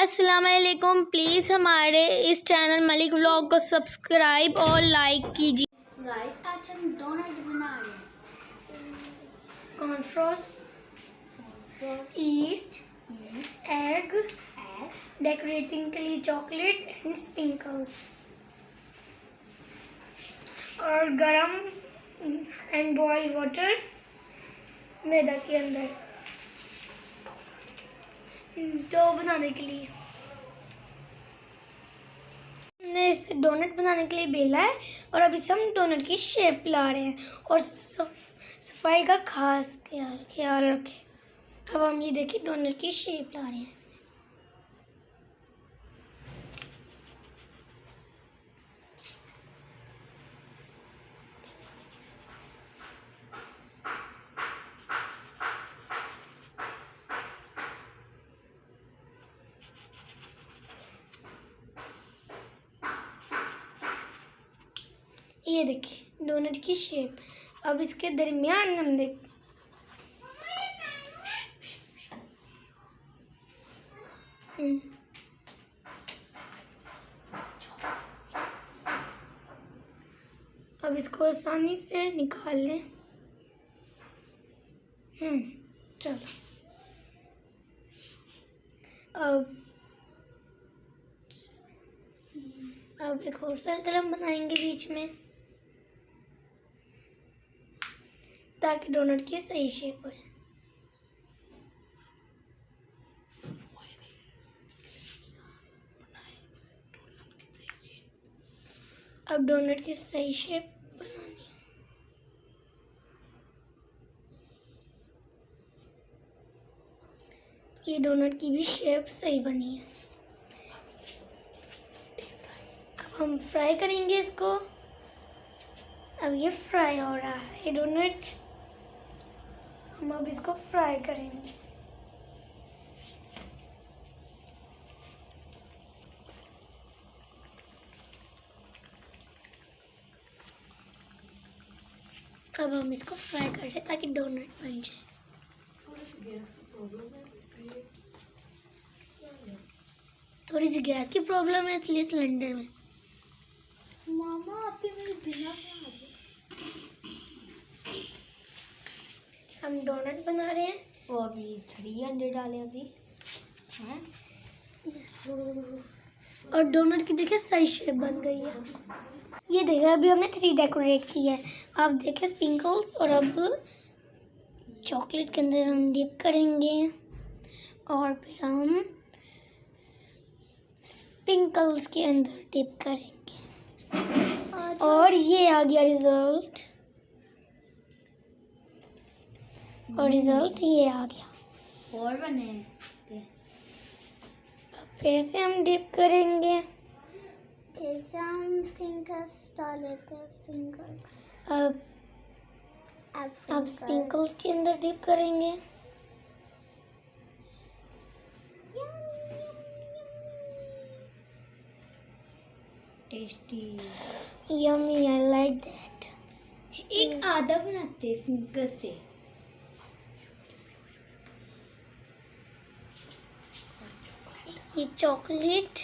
अस्सलाम वालेकुम। प्लीज़ हमारे इस चैनल मलिक व्लॉग को सब्सक्राइब और लाइक कीजिए। गाइस आज हम डोनट बना रहे हैं। कॉर्नफ्लोर, ईस्ट, एग, डेकोरेटिंग के लिए चॉकलेट एंड स्प्रिंकल्स और गरम एंड बॉइल्ड वाटर मैदा के अंदर डो बनाने के लिए। हमने इसे डोनट बनाने के लिए बेला है और अब इसे हम डोनट की शेप ला रहे हैं और सफाई का खास ख्याल रखें। अब हम ये देखिए डोनट की शेप ला रहे हैं इसमें। ये देखिए डोनट की शेप। अब इसके दरमियान हम देख अब इसको आसानी से निकाल लें। चलो अब एक और सर्कल हम बनाएंगे बीच में ताकि डोनट की सही शेप हो। अब डोनट की सही शेप बनानी है। ये डोनट की भी शेप सही बनी है। अब हम फ्राई करेंगे इसको। अब ये फ्राई हो रहा है ये डोनट। हम अब इसको फ्राई करेंगे। अब हम इसको फ्राई कर रहे हैं ताकि डोनट बन जाए। थोड़ी सी गैस की प्रॉब्लम है इसलिए सिलेंडर में। मामा आप मेरे बिना हम डोनट बना रहे हैं और अभी 300 डाले अभी हैं। और डोनट की देखिए सही शेप बन गई है। ये देखिए अभी हमने 3 डेकोरेट की है। आप देखिए स्प्रिंकल्स और अब चॉकलेट के अंदर हम डिप करेंगे और फिर हम स्प्रिंकल्स के अंदर डिप करेंगे और ये आ गया रिजल्ट। और रिजल्ट ये आ गया। और बने फिर से हम डिप करेंगे। फिर से हम फिंगर्स डाल लेते हैं। फिंगर्स अब स्प्रिंकल्स के अंदर डिप करेंगे। Tasty yummy, I like that. एक आधा बनाते हैं फिंगर से। ये चॉकलेट,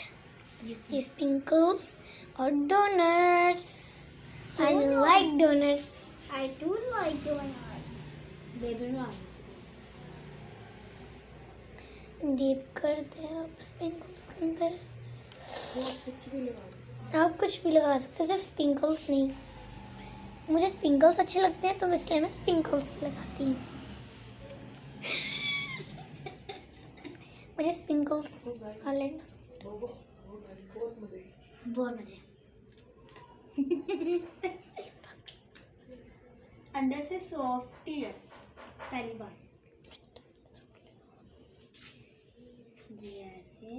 ये स्प्रिंकल्स और donuts. I like donuts. I do like donuts. Baby one. Dip करते हैं आप स्प्रिंकल्स के अंदर। आप कुछ भी लगा सकते हैं, सिर्फ स्प्रिंकल्स नहीं। मुझे स्प्रिंकल्स अच्छे लगते हैं तो इसलिए मैं स्प्रिंकल्स लगाती हूँ। मुझे स्प्रिंकल्स वाले बहुत मजे। अंदर से सॉफ्ट ही है पहली बार। ये ऐसे